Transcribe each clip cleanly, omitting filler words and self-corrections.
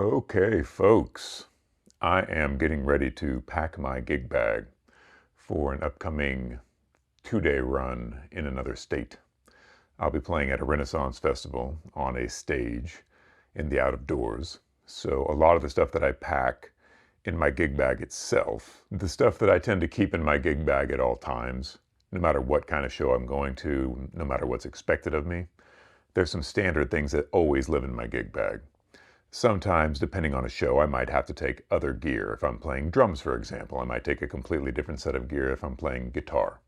Okay, folks, I am getting ready to pack my gig bag for an upcoming 2-day run in another state. I'll be playing at a Renaissance festival on a stage in the out of doors. So a lot of the stuff that I pack in my gig bag itself, the stuff that I tend to keep in my gig bag at all times, no matter what kind of show I'm going to, no matter what's expected of me, there's some standard things that always live in my gig bag. Sometimes, depending on a show, I might have to take other gear. If I'm playing drums, for example, I might take a completely different set of gear if I'm playing guitar.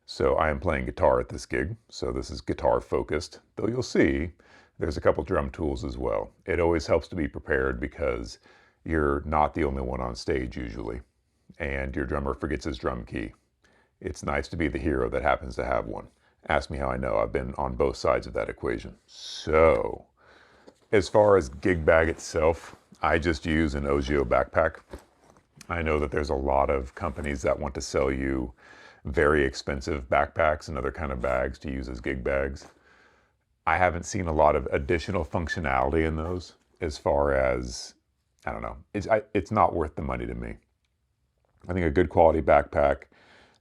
So I am playing guitar at this gig, so this is guitar focused, though you'll see there's a couple drum tools as well. It always helps to be prepared because you're not the only one on stage usually, and your drummer forgets his drum key. It's nice to be the hero that happens to have one. Ask me how I know. I've been on both sides of that equation. So, as far as gig bag itself, I just use an Ogio backpack. I know that there's a lot of companies that want to sell you very expensive backpacks and other kind of bags to use as gig bags. I haven't seen a lot of additional functionality in those as far as, I don't know, it's not worth the money to me. I think a good quality backpack,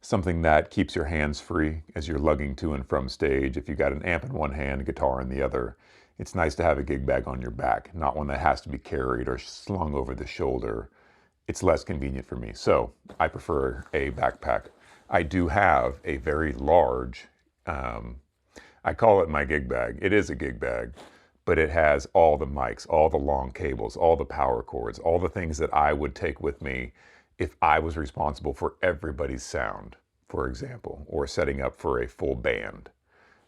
something that keeps your hands free as you're lugging to and from stage. If you got an amp in one hand, a guitar in the other, it's nice to have a gig bag on your back, not one that has to be carried or slung over the shoulder. It's less convenient for me. So I prefer a backpack. I do have a very large, I call it my gig bag. It is a gig bag, but it has all the mics, all the long cables, all the power cords, all the things that I would take with me if I was responsible for everybody's sound, for example, or setting up for a full band,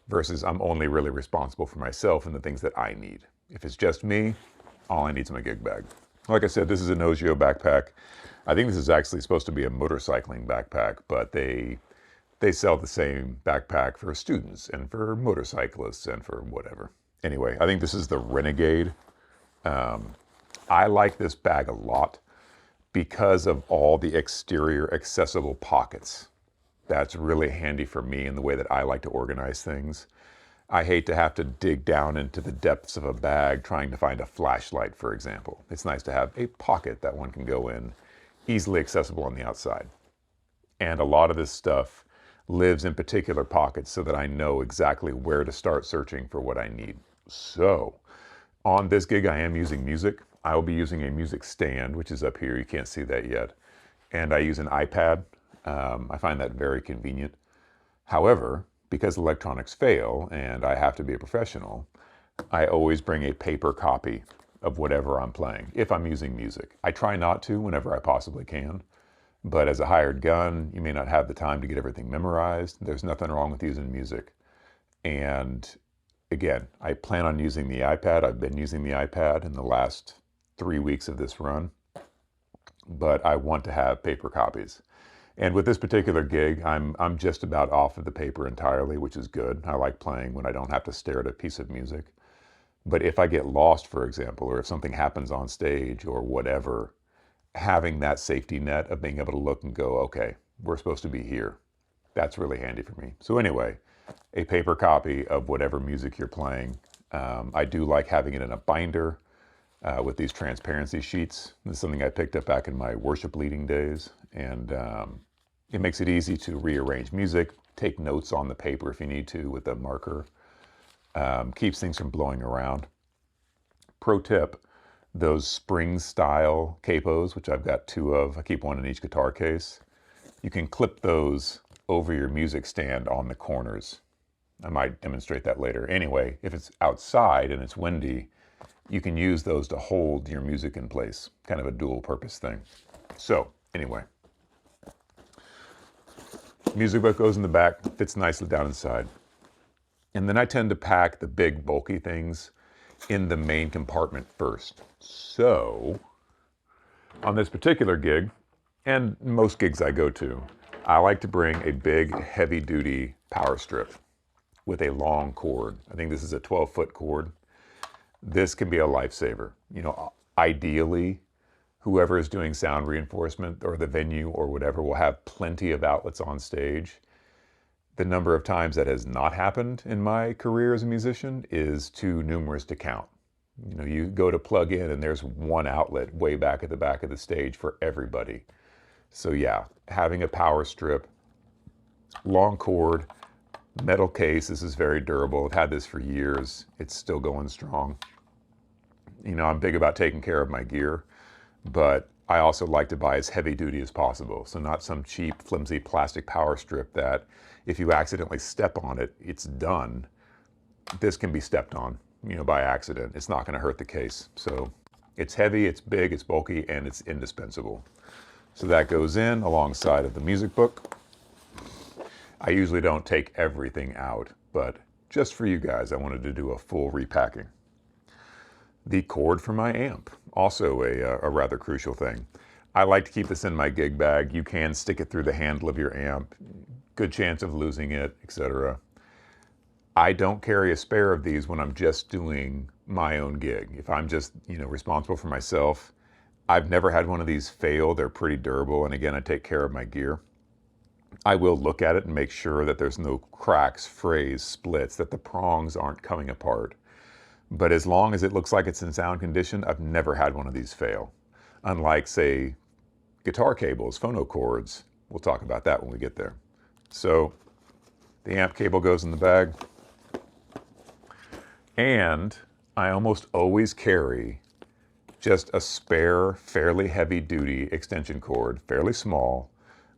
versus I'm only really responsible for myself and the things that I need. If it's just me, all I need is my gig bag. Like I said, this is an Ogio backpack. I think this is actually supposed to be a motorcycling backpack, but they sell the same backpack for students and for motorcyclists and for whatever. Anyway, I think this is the Renegade. I like this bag a lot because of all the exterior accessible pockets. That's really handy for me in the way that I like to organize things. I hate to have to dig down into the depths of a bag trying to find a flashlight, for example. It's nice to have a pocket that one can go in, easily accessible on the outside. And a lot of this stuff lives in particular pockets so that I know exactly where to start searching for what I need. So, on this gig I am using music. I will be using a music stand, which is up here. You can't see that yet. And I use an iPad. I find that very convenient. However, because electronics fail and I have to be a professional, I always bring a paper copy of whatever I'm playing, if I'm using music. I try not to whenever I possibly can, but as a hired gun, you may not have the time to get everything memorized. There's nothing wrong with using music. And again, I plan on using the iPad. I've been using the iPad in the last 3 weeks of this run, but I want to have paper copies. And with this particular gig, I'm just about off of the paper entirely, which is good. I like playing when I don't have to stare at a piece of music. But if I get lost, for example, or if something happens on stage or whatever, having that safety net of being able to look and go, okay, we're supposed to be here. That's really handy for me. So anyway, a paper copy of whatever music you're playing. I do like having it in a binder with these transparency sheets. This is something I picked up back in my worship leading days. And it makes it easy to rearrange music, take notes on the paper if you need to with a marker. Keeps things from blowing around. Pro tip, those spring style capos, which I've got 2 of, I keep one in each guitar case. You can clip those over your music stand on the corners. I might demonstrate that later. Anyway, if it's outside and it's windy, you can use those to hold your music in place. Kind of a dual purpose thing. So anyway, music book goes in the back, fits nicely down inside. And then I tend to pack the big bulky things in the main compartment first. So on this particular gig, and most gigs I go to, I like to bring a big heavy duty power strip with a long cord. I think this is a 12-foot cord. This can be a lifesaver. You know, ideally, whoever is doing sound reinforcement or the venue or whatever will have plenty of outlets on stage. The number of times that has not happened in my career as a musician is too numerous to count. You know, you go to plug in and there's one outlet way back at the back of the stage for everybody. So yeah, having a power strip, long cord, metal case. This is very durable. I've had this for years. It's still going strong. You know, I'm big about taking care of my gear, but I also like to buy as heavy duty as possible. So not some cheap, flimsy plastic power strip that if you accidentally step on it, it's done. This can be stepped on, you know, by accident. It's not going to hurt the case. So it's heavy, it's big, it's bulky, and it's indispensable. So that goes in alongside of the music book. I usually don't take everything out, but just for you guys, I wanted to do a full repacking. The cord for my amp, also a rather crucial thing. I like to keep this in my gig bag. You can stick it through the handle of your amp. Good chance of losing it, etc. I don't carry a spare of these when I'm just doing my own gig. If I'm just, you know, responsible for myself, I've never had one of these fail. They're pretty durable, and again, I take care of my gear. I will look at it and make sure that there's no cracks, frays, splits, that the prongs aren't coming apart. But as long as it looks like it's in sound condition, I've never had one of these fail. Unlike, say, guitar cables, phono cords. We'll talk about that when we get there. So the amp cable goes in the bag. And I almost always carry just a spare, fairly heavy-duty extension cord, fairly small,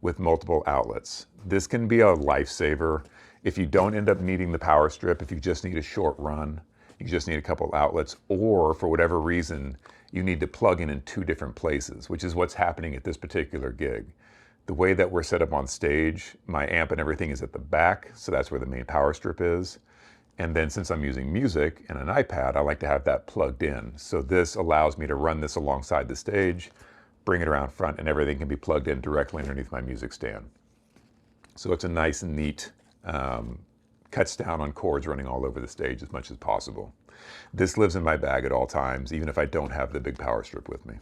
with multiple outlets. This can be a lifesaver if you don't end up needing the power strip, if you just need a short run, you just need a couple outlets, or for whatever reason, you need to plug in two different places, which is what's happening at this particular gig. The way that we're set up on stage, my amp and everything is at the back, so that's where the main power strip is. And then since I'm using music and an iPad, I like to have that plugged in. So this allows me to run this alongside the stage, bring it around front, and everything can be plugged in directly underneath my music stand. So it's a nice and neat, cuts down on cords running all over the stage as much as possible. This lives in my bag at all times, even if I don't have the big power strip with me.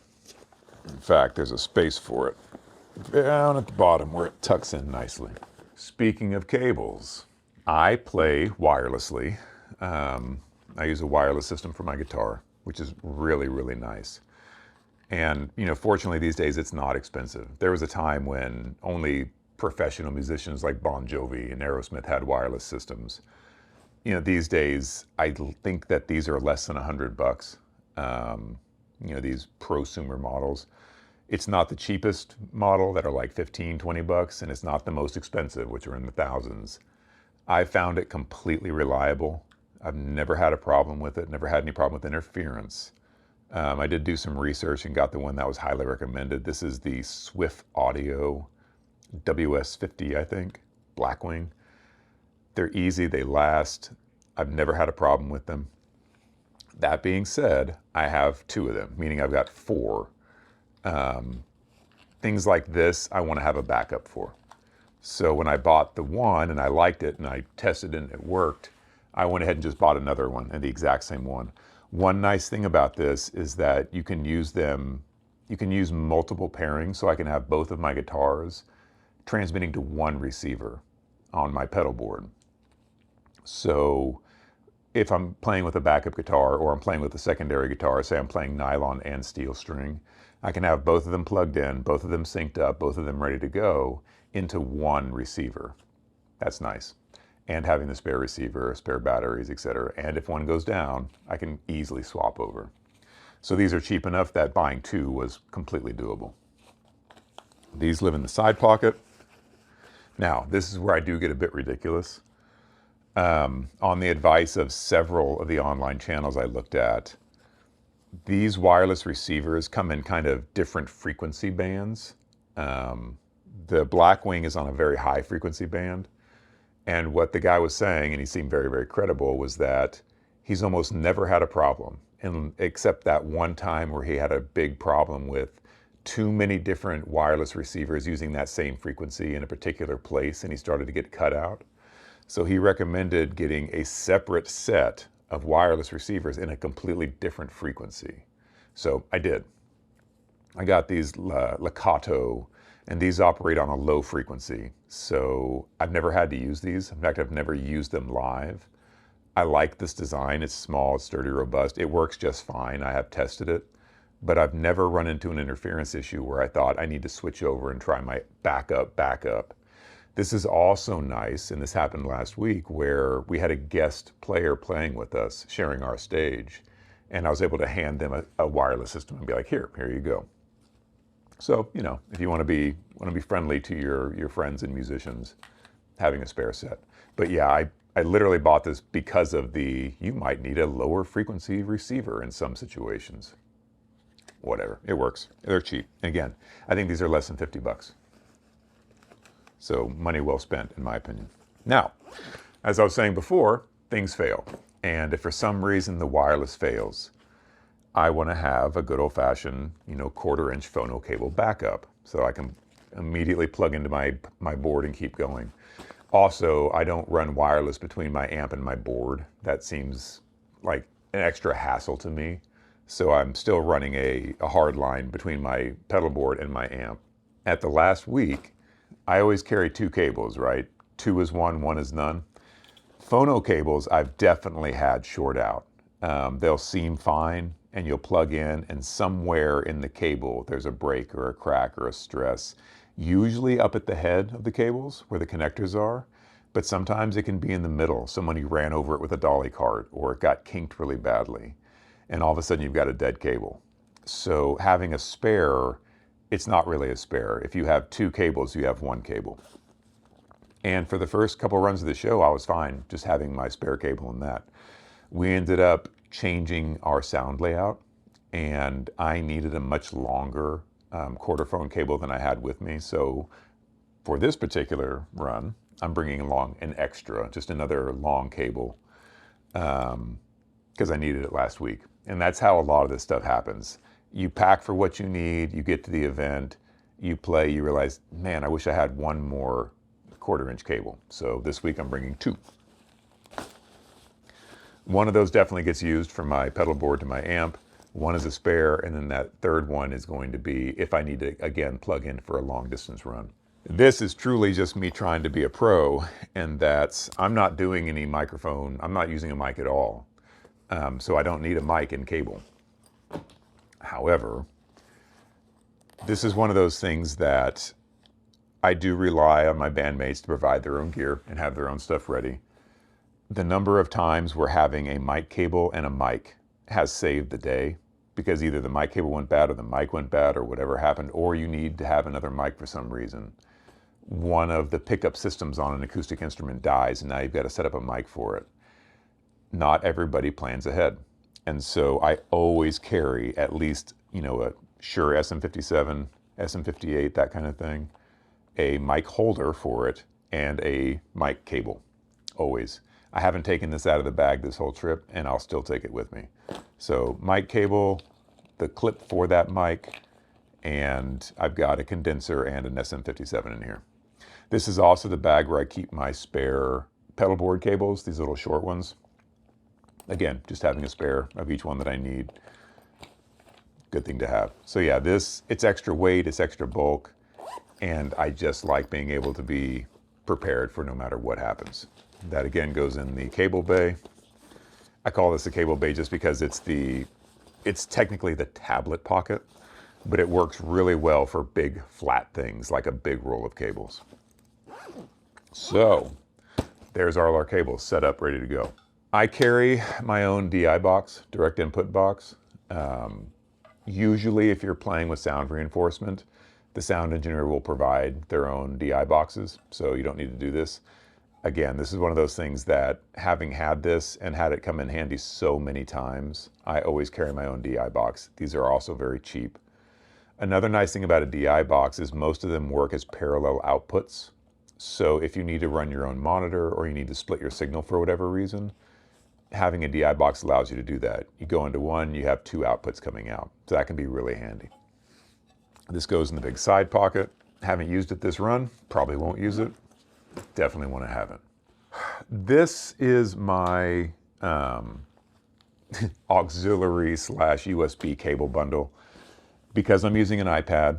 In fact, there's a space for it down at the bottom where it tucks in nicely. Speaking of cables, I play wirelessly. I use a wireless system for my guitar, which is really, really nice. And, you know, fortunately these days it's not expensive. There was a time when only professional musicians like Bon Jovi and Aerosmith had wireless systems. You know, these days I think that these are less than $100. You know, these prosumer models. It's not the cheapest model that are like 15, 20 bucks, and it's not the most expensive, which are in the thousands. I found it completely reliable. I've never had a problem with it, never had any problem with interference. I did do some research and got the one that was highly recommended. This is the Swift Audio WS50, I think, Blackwing. They're easy, they last. I've never had a problem with them. That being said, I have two of them, meaning I've got four. Things like this, I want to have a backup for. So when I bought the one and I liked it and I tested it and it worked, I went ahead and just bought another one and the exact same one. One nice thing about this is that you can use them, you can use multiple pairings, so I can have both of my guitars transmitting to one receiver on my pedal board. So if I'm playing with a backup guitar or I'm playing with a secondary guitar, say I'm playing nylon and steel string, I can have both of them plugged in, both of them synced up, both of them ready to go into one receiver. That's nice. And having the spare receiver, spare batteries, etc. And if one goes down, I can easily swap over. So these are cheap enough that buying two was completely doable. These live in the side pocket. Now, this is where I do get a bit ridiculous. On the advice of several of the online channels I looked at, these wireless receivers come in kind of different frequency bands. The Blackwing is on a very high frequency band. And what the guy was saying, and he seemed very, very credible, was that he's almost never had a problem, except that one time where he had a big problem with too many different wireless receivers using that same frequency in a particular place, and he started to get cut out. So he recommended getting a separate set of wireless receivers in a completely different frequency. So I did. I got these Lakato, and these operate on a low frequency. So I've never had to use these. In fact, I've never used them live. I like this design. It's small, it's sturdy, robust. It works just fine. I have tested it, but I've never run into an interference issue where I thought I need to switch over and try my backup. This is also nice, and this happened last week, where we had a guest player playing with us, sharing our stage, and I was able to hand them a wireless system and be like, here you go. So, you know, if you want to be friendly to your friends and musicians, having a spare set. But yeah, I literally bought this because of you might need a lower frequency receiver in some situations. Whatever, it works. They're cheap. And again, I think these are less than 50 bucks. So money well spent, in my opinion. Now, as I was saying before, things fail. And if for some reason the wireless fails, I want to have a good old-fashioned, 1/4-inch phono cable backup so I can immediately plug into my board and keep going. Also, I don't run wireless between my amp and my board. That seems like an extra hassle to me. So I'm still running a hard line between my pedal board and my amp. At the last week, I always carry 2 cables, right? 2 is one is none. Phono cables I've definitely had short out. They'll seem fine, and you'll plug in, and somewhere in the cable there's a break or a crack or a stress, usually up at the head of the cables where the connectors are, but sometimes it can be in the middle. Somebody ran over it with a dolly cart, or it got kinked really badly, and all of a sudden you've got a dead cable. So having a spare, it's not really a spare. If you have 2 cables, you have 1 cable. And for the first couple runs of the show, I was fine just having my spare cable in that. We ended up changing our sound layout, and I needed a much longer 1/4 phone cable than I had with me. So for this particular run, I'm bringing along an extra, just another long cable, because I needed it last week. And that's how a lot of this stuff happens. You pack for what you need, you get to the event, you play, you realize, man, I wish I had 1 more 1/4-inch cable. So this week I'm bringing 2. One of those definitely gets used from my pedal board to my amp. 1 is a spare, and then that 3rd one is going to be if I need to, again, plug in for a long distance run. This is truly just me trying to be a pro, and that's, I'm not doing any microphone, I'm not using a mic at all. So I don't need a mic and cable. However, this is one of those things that I do rely on my bandmates to provide their own gear and have their own stuff ready. The number of times we're having a mic cable and a mic has saved the day, because either the mic cable went bad or the mic went bad or whatever happened, or you need to have another mic for some reason. One of the pickup systems on an acoustic instrument dies, and now you've got to set up a mic for it. Not everybody plans ahead. And so I always carry at least, a Shure SM57, SM58, that kind of thing, a mic holder for it, and a mic cable, always. I haven't taken this out of the bag this whole trip, and I'll still take it with me. So mic cable, the clip for that mic, and I've got a condenser and an SM57 in here. This is also the bag where I keep my spare pedal board cables, these little short ones. Again, just having a spare of each one that I need. Good thing to have. So yeah, it's extra weight, it's extra bulk, and I just like being able to be prepared for no matter what happens. That again goes in the cable bay. I call this a cable bay just because it's technically the tablet pocket, but it works really well for big flat things like a big roll of cables. So there's all our cables set up, ready to go. I carry my own DI box, direct input box. Usually if you're playing with sound reinforcement, the sound engineer will provide their own DI boxes, so you don't need to do this. Again, this is one of those things that, having had this and had it come in handy so many times, I always carry my own DI box. These are also very cheap. Another nice thing about a DI box is most of them work as parallel outputs. So if you need to run your own monitor or you need to split your signal for whatever reason, having a DI box allows you to do that. You go into one, you have 2 outputs coming out. So that can be really handy. This goes in the big side pocket. Haven't used it this run, probably won't use it. Definitely want to have it. This is my auxiliary / USB cable bundle. Because I'm using an iPad,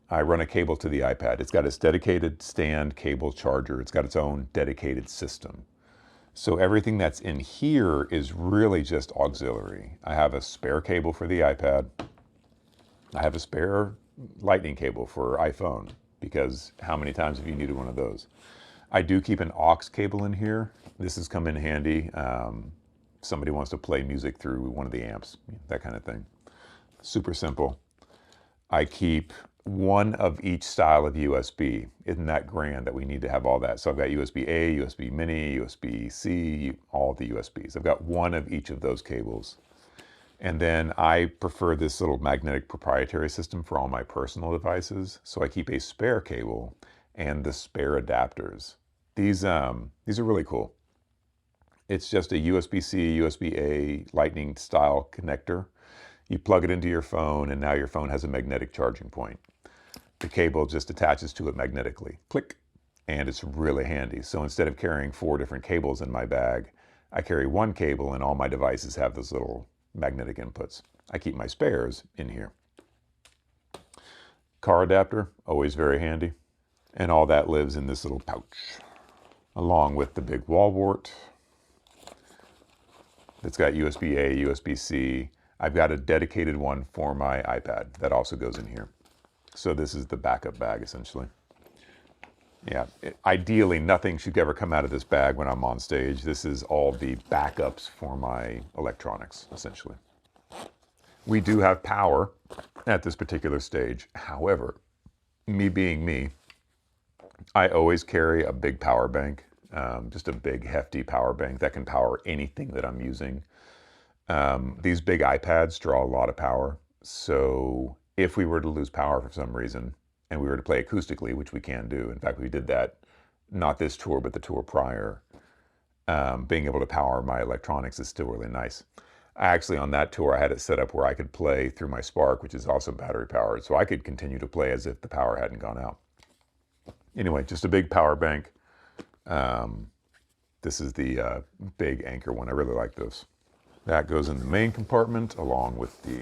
I run a cable to the iPad. It's got its dedicated stand cable charger. It's got its own dedicated system. So everything that's in here is really just auxiliary. I have a spare cable for the iPad. I have a spare lightning cable for iPhone, because how many times have you needed one of those? I do keep an aux cable in here. This has come in handy. Somebody wants to play music through one of the amps, that kind of thing. Super simple. I keep one of each style of USB. Isn't that grand that we need to have all that? So I've got USB-A, USB Mini, USB-C, all the USBs. I've got one of each of those cables. And then I prefer this little magnetic proprietary system for all my personal devices. So I keep a spare cable and the spare adapters. These are really cool. It's just a USB-C, USB-A Lightning style connector. You plug it into your phone and now your phone has a magnetic charging point. The cable just attaches to it magnetically. Click. And it's really handy. So instead of carrying 4 different cables in my bag, I carry one cable and all my devices have those little magnetic inputs. I keep my spares in here. Car adapter, always very handy. And all that lives in this little pouch, along with the big wall wart. It's got USB-A, USB-C. I've got a dedicated one for my iPad that also goes in here. So this is the backup bag, essentially. Yeah, ideally nothing should ever come out of this bag when I'm on stage. This is all the backups for my electronics, essentially. We do have power at this particular stage. However, me being me, I always carry a big power bank, just a big hefty power bank that can power anything that I'm using. These big iPads draw a lot of power. So if we were to lose power for some reason, and we were to play acoustically, which we can do. In fact, we did that, not this tour, but the tour prior. Being able to power my electronics is still really nice. Actually, on that tour, I had it set up where I could play through my Spark, which is also battery powered. So I could continue to play as if the power hadn't gone out. Anyway, just a big power bank. This is the big Anker one. I really like this. That goes in the main compartment along with the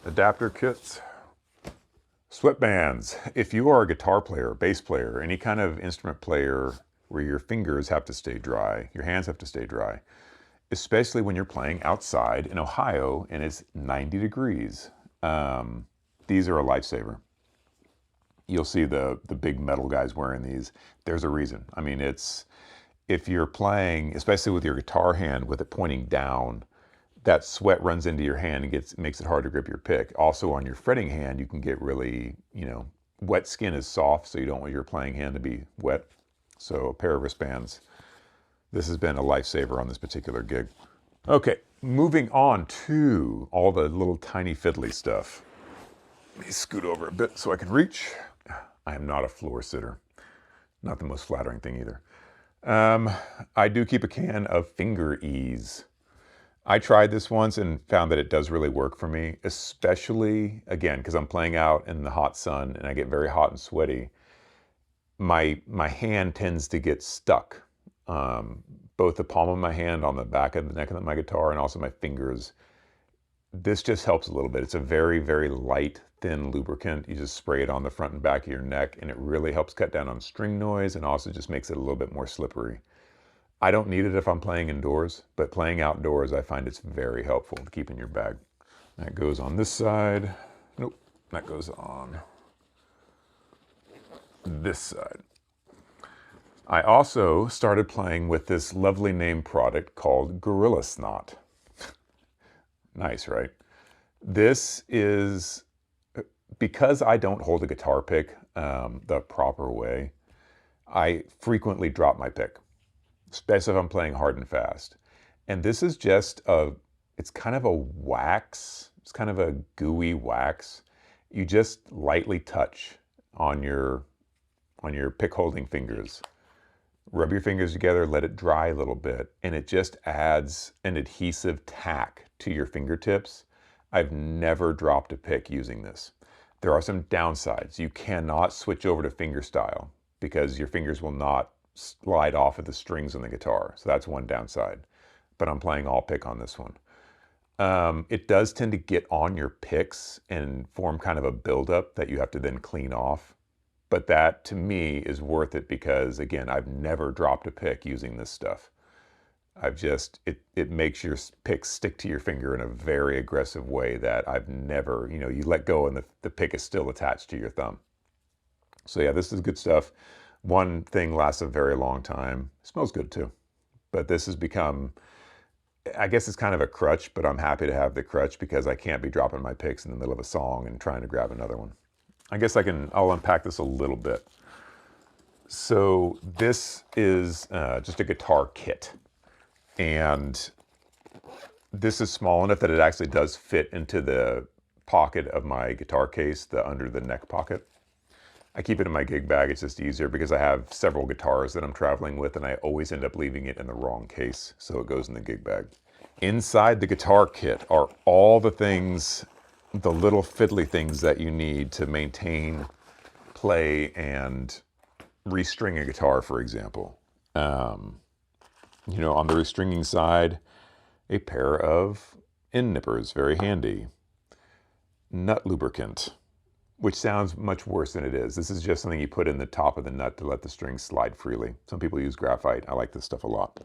adapter kits. Sweatbands. If you are a guitar player, bass player, any kind of instrument player where your fingers have to stay dry, your hands have to stay dry, especially when you're playing outside in Ohio and it's 90 degrees, these are a lifesaver. You'll see the big metal guys wearing these. There's a reason. I mean, if you're playing, especially with your guitar hand, with it pointing down, that sweat runs into your hand and makes it hard to grip your pick. Also on your fretting hand, you can get really, wet skin is soft, so you don't want your playing hand to be wet. So a pair of wristbands. This has been a lifesaver on this particular gig. Okay, moving on to all the little tiny fiddly stuff. Let me scoot over a bit so I can reach. I am not a floor sitter. Not the most flattering thing either. I do keep a can of Finger Ease. I tried this once and found that it does really work for me, especially, again, because I'm playing out in the hot sun and I get very hot and sweaty. My hand tends to get stuck. Both the palm of my hand on the back of the neck of my guitar and also my fingers. This just helps a little bit. It's a very, very light, thin lubricant. You just spray it on the front and back of your neck and it really helps cut down on string noise and also just makes it a little bit more slippery. I don't need it if I'm playing indoors, but playing outdoors, I find it's very helpful to keep in your bag. That goes on this side. Nope, that goes on this side. I also started playing with this lovely name product called Gorilla Snot. Nice, right? This is, because I don't hold a guitar pick the proper way, I frequently drop my pick, especially if I'm playing hard and fast. And this is just it's kind of a wax. It's kind of a gooey wax. You just lightly touch on your pick holding fingers. Rub your fingers together, let it dry a little bit, and it just adds an adhesive tack to your fingertips. I've never dropped a pick using this. There are some downsides. You cannot switch over to fingerstyle because your fingers will not slide off of the strings on the guitar. So that's one downside, but I'm playing all pick on this one. It does tend to get on your picks and form kind of a buildup that you have to then clean off. But that to me is worth it because again, I've never dropped a pick using this stuff. it makes your pick stick to your finger in a very aggressive way that I've never, you let go and the pick is still attached to your thumb. So yeah, this is good stuff. One thing lasts a very long time. It smells good too. But this has become, I guess it's kind of a crutch, but I'm happy to have the crutch because I can't be dropping my picks in the middle of a song and trying to grab another one. I guess I'll unpack this a little bit. So this is just a guitar kit. And this is small enough that it actually does fit into the pocket of my guitar case, the under the neck pocket. I keep it in my gig bag. It's just easier because I have several guitars that I'm traveling with and I always end up leaving it in the wrong case. So it goes in the gig bag. Inside the guitar kit are all the things, the little fiddly things that you need to maintain, play, and restring a guitar, for example. On the restringing side, a pair of end nippers, very handy. Nut lubricant, which sounds much worse than it is. This is just something you put in the top of the nut to let the strings slide freely. Some people use graphite. I like this stuff a lot.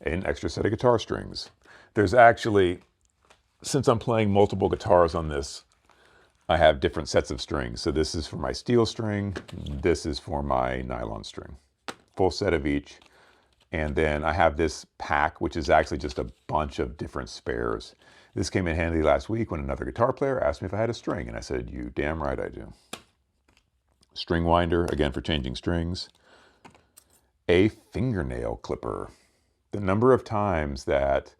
An extra set of guitar strings. There's actually, since I'm playing multiple guitars on this, I have different sets of strings. So this is for my steel string. This is for my nylon string. Full set of each. And then I have this pack, which is actually just a bunch of different spares. This came in handy last week when another guitar player asked me if I had a string, and I said, "You damn right I do." String winder, again for changing strings. A fingernail clipper. The number of times that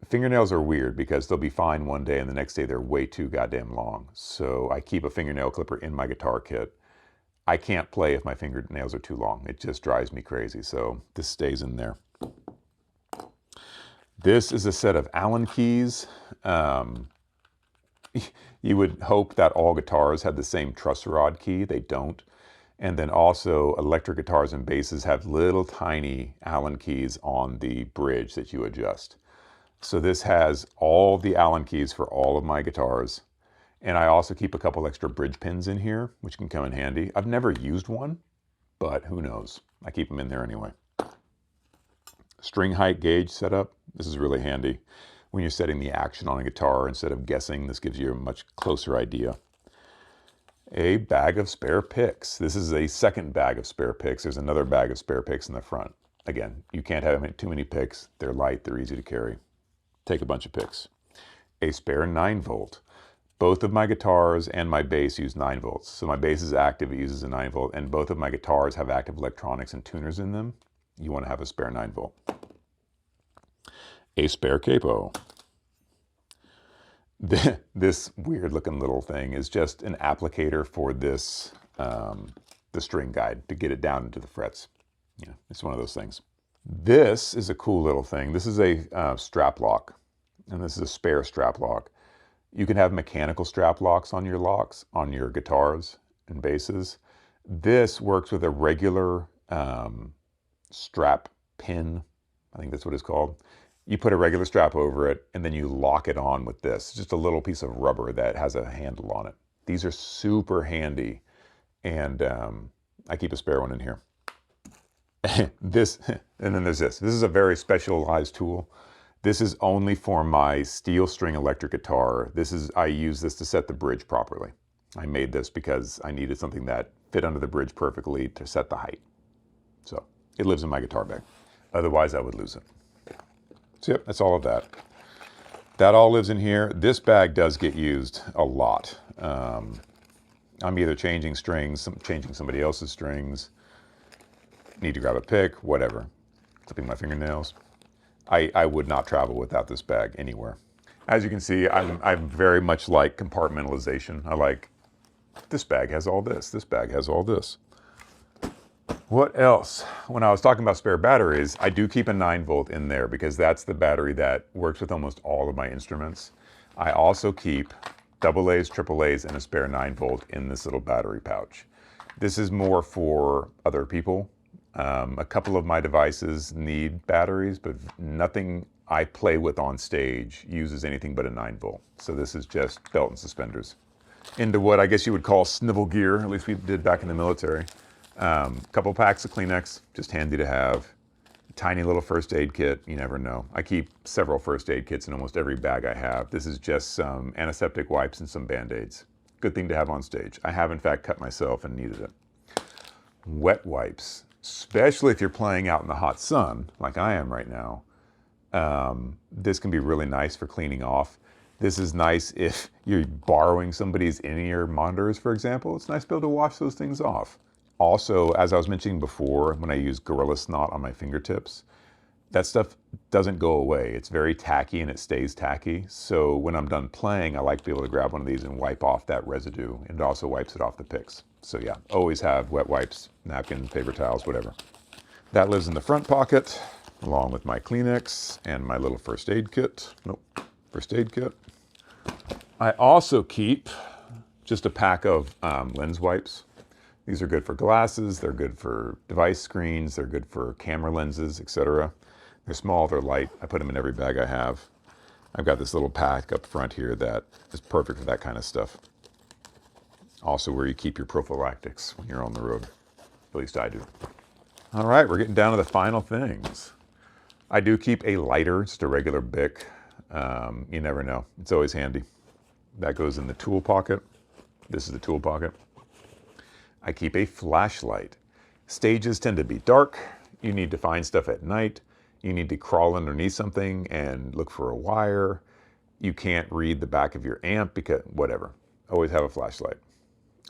fingernails are weird because they'll be fine one day and the next day they're way too goddamn long. So I keep a fingernail clipper in my guitar kit. I can't play if my fingernails are too long. It just drives me crazy. So this stays in there. This is a set of Allen keys. You would hope that all guitars had the same truss rod key. They don't. And then also electric guitars and basses have little tiny Allen keys on the bridge that you adjust. So this has all the Allen keys for all of my guitars. And I also keep a couple extra bridge pins in here, which can come in handy. I've never used one, but who knows? I keep them in there anyway. String height gauge setup. This is really handy when you're setting the action on a guitar. Instead of guessing, this gives you a much closer idea. A bag of spare picks. This is a second bag of spare picks. There's another bag of spare picks in the front. Again, you can't have too many picks. They're light, they're easy to carry. Take a bunch of picks. A spare 9-volt. Both of my guitars and my bass use 9 volts. So my bass is active, it uses a 9 volt, and both of my guitars have active electronics and tuners in them. You want to have a spare 9 volt. A spare capo. This weird looking little thing is just an applicator for this, the string guide to get it down into the frets. Yeah, it's one of those things. This is a cool little thing. This is a strap lock, and this is a spare strap lock. You can have mechanical strap locks on your guitars and basses. This works with a regular strap pin. I think that's what it's called. You put a regular strap over it and then you lock it on with this. It's just a little piece of rubber that has a handle on it. These are super handy, and I keep a spare one in here. And then there's this. This is a very specialized tool. This is only for my steel string electric guitar. I use this to set the bridge properly. I made this because I needed something that fit under the bridge perfectly to set the height. So it lives in my guitar bag. Otherwise I would lose it. So yep, that's all of that. That all lives in here. This bag does get used a lot. I'm either changing strings, changing somebody else's strings, need to grab a pick, whatever. Clipping my fingernails. I would not travel without this bag anywhere. As you can see, I'm very much like compartmentalization. I like, this bag has all this, this bag has all this. What else? When I was talking about spare batteries, I do keep a 9-volt in there because that's the battery that works with almost all of my instruments. I also keep AA's, AAA's, and a spare 9-volt in this little battery pouch. This is more for other people. A couple of my devices need batteries, but nothing I play with on stage uses anything but a 9-volt. So this is just belt and suspenders. Into what I guess you would call snivel gear, at least we did back in the military. Couple packs of Kleenex, just handy to have. Tiny little first aid kit, you never know. I keep several first aid kits in almost every bag I have. This is just some antiseptic wipes and some Band-Aids. Good thing to have on stage. I have in fact cut myself and needed it. Wet wipes, especially if you're playing out in the hot sun, like I am right now. This can be really nice for cleaning off. This is nice if you're borrowing somebody's in-ear monitors, for example. It's nice to be able to wash those things off. Also, as I was mentioning before, when I use Gorilla Snot on my fingertips, that stuff doesn't go away. It's very tacky and it stays tacky. So when I'm done playing, I like to be able to grab one of these and wipe off that residue. And it also wipes it off the picks. So yeah, always have wet wipes, napkins, paper towels, whatever. That lives in the front pocket, along with my Kleenex and my little first aid kit. Nope, first aid kit. I also keep just a pack of lens wipes. These are good for glasses, they're good for device screens, they're good for camera lenses, etc. They're small, they're light. I put them in every bag I have. I've got this little pack up front here that is perfect for that kind of stuff. Also where you keep your prophylactics when you're on the road. At least I do. All right, we're getting down to the final things. I do keep a lighter, just a regular Bic. You never know. It's always handy. That goes in the tool pocket. This is the tool pocket. I keep a flashlight. Stages tend to be dark. You need to find stuff at night. You need to crawl underneath something and look for a wire. You can't read the back of your amp because whatever. Always have a flashlight.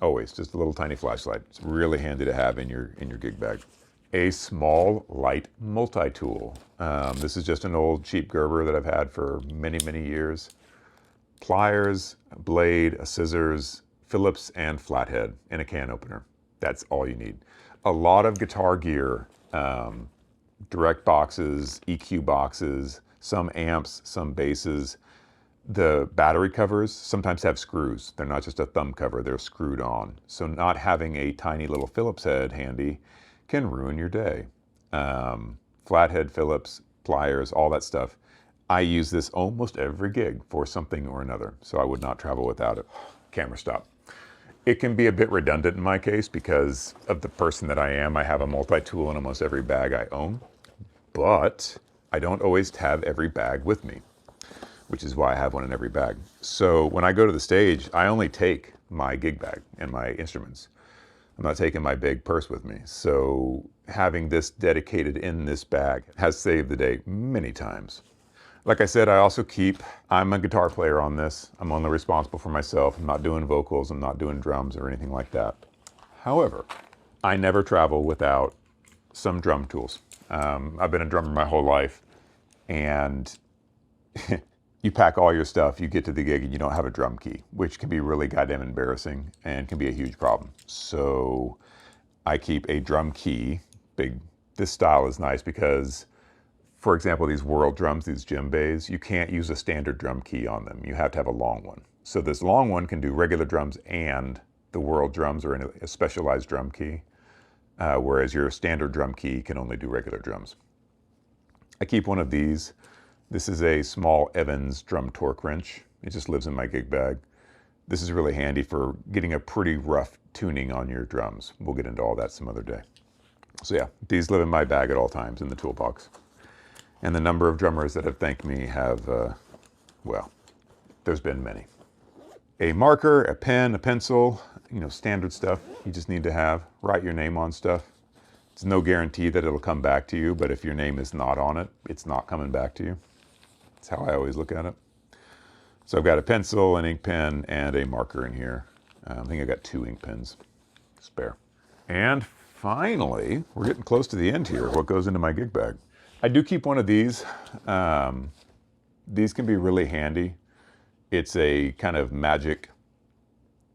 Always, just a little tiny flashlight. It's really handy to have in your gig bag. A small light multi-tool. This is just an old cheap Gerber that I've had for many, many years. Pliers, a blade, a scissors, Phillips, and flathead, and a can opener. That's all you need. A lot of guitar gear, direct boxes, EQ boxes, some amps, some basses. The battery covers sometimes have screws. They're not just a thumb cover, they're screwed on. So not having a tiny little Phillips head handy can ruin your day. Flathead, Phillips, pliers, all that stuff. I use this almost every gig for something or another, so I would not travel without it. Camera stop. It can be a bit redundant in my case because of the person that I am. I have a multi-tool in almost every bag I own, but I don't always have every bag with me, which is why I have one in every bag. So when I go to the stage, I only take my gig bag and my instruments. I'm not taking my big purse with me. So having this dedicated in this bag has saved the day many times. Like I said, I'm a guitar player on this. I'm only responsible for myself. I'm not doing vocals, I'm not doing drums or anything like that. However, I never travel without some drum tools. I've been a drummer my whole life, and you pack all your stuff, you get to the gig and you don't have a drum key, which can be really goddamn embarrassing and can be a huge problem. So I keep a drum key. This style is nice because, for example, these World drums, these djembes, you can't use a standard drum key on them. You have to have a long one. So this long one can do regular drums and the World drums are in a specialized drum key, whereas your standard drum key can only do regular drums. I keep one of these. This is a small Evans drum torque wrench. It just lives in my gig bag. This is really handy for getting a pretty rough tuning on your drums. We'll get into all that some other day. So yeah, these live in my bag at all times in the toolbox. And the number of drummers that have thanked me have, well, there's been many. A marker, a pen, a pencil, standard stuff you just need to have. Write your name on stuff. It's no guarantee that it'll come back to you, but if your name is not on it, it's not coming back to you. That's how I always look at it. So I've got a pencil, an ink pen, and a marker in here. I think I got 2 ink pens spare. And finally, we're getting close to the end here. What goes into my gig bag? I do keep one of these. These can be really handy. It's a kind of magic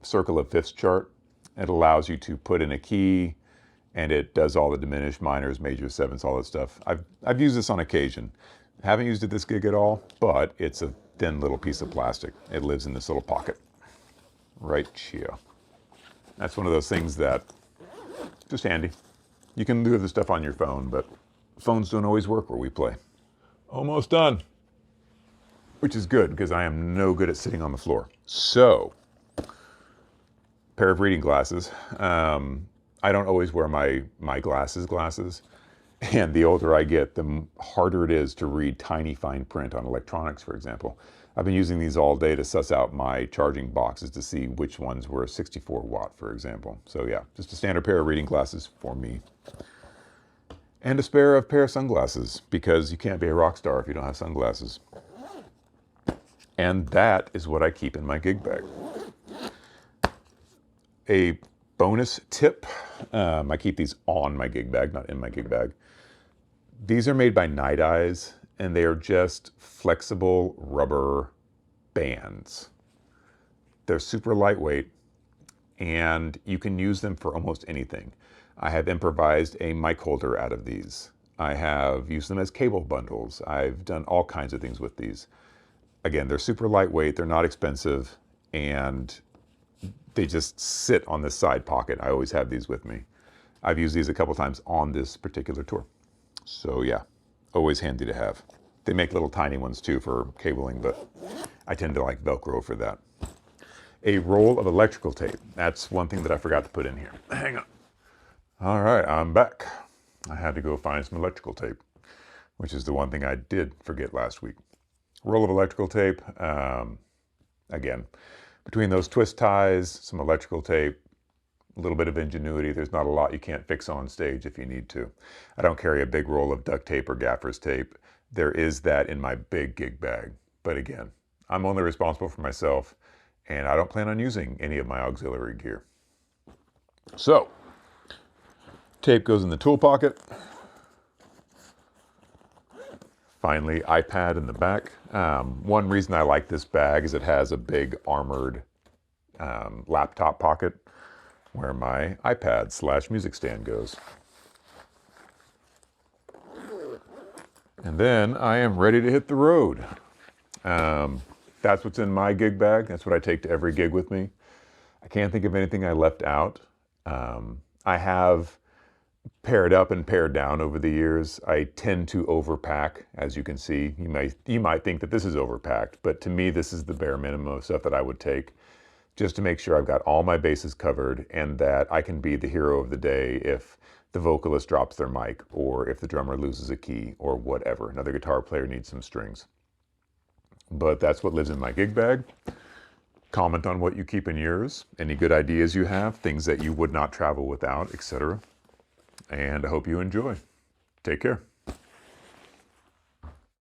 circle of fifths chart. It allows you to put in a key, and it does all the diminished, minors, majors, sevenths, all that stuff. I've used this on occasion. I haven't used it this gig at all, but it's a thin little piece of plastic. It lives in this little pocket right here. That's one of those things that just handy. You can do the stuff on your phone, but phones don't always work where we play. Almost done. Which is good because I am no good at sitting on the floor. So, pair of reading glasses. I don't always wear my glasses. And the older I get, the harder it is to read tiny fine print on electronics, for example. I've been using these all day to suss out my charging boxes to see which ones were a 64 watt, for example. So yeah, just a standard pair of reading glasses for me. And a spare pair of sunglasses, because you can't be a rock star if you don't have sunglasses. And that is what I keep in my gig bag. A bonus tip, I keep these on my gig bag, not in my gig bag. These are made by Night Eyes, and they are just flexible rubber bands. They're super lightweight, and you can use them for almost anything. I have improvised a mic holder out of these. I have used them as cable bundles. I've done all kinds of things with these. Again, they're super lightweight, they're not expensive, and they just sit on this side pocket. I always have these with me. I've used these a couple times on this particular tour. So yeah, always handy to have. They make little tiny ones too for cabling, but I tend to like Velcro for that. A roll of electrical tape. That's one thing that I forgot to put in here. Hang on. All right, I'm back. I had to go find some electrical tape, which is the one thing I did forget last week. Roll of electrical tape. Again, between those twist ties, some electrical tape, a little bit of ingenuity. There's not a lot you can't fix on stage if you need to. I don't carry a big roll of duct tape or gaffer's tape. There is that in my big gig bag. But again, I'm only responsible for myself, and I don't plan on using any of my auxiliary gear. So, tape goes in the tool pocket. Finally, iPad in the back. One reason I like this bag is it has a big armored laptop pocket where my iPad / music stand goes. And then I am ready to hit the road. That's what's in my gig bag. That's what I take to every gig with me. I can't think of anything I left out. I have paired up and paired down over the years. I tend to overpack, as you can see. You might think that this is overpacked, but to me, this is the bare minimum of stuff that I would take, just to make sure I've got all my bases covered and that I can be the hero of the day if the vocalist drops their mic, or if the drummer loses a key, or whatever. Another guitar player needs some strings. But that's what lives in my gig bag. Comment on what you keep in yours, any good ideas you have, things that you would not travel without, etc. And I hope you enjoy. Take care.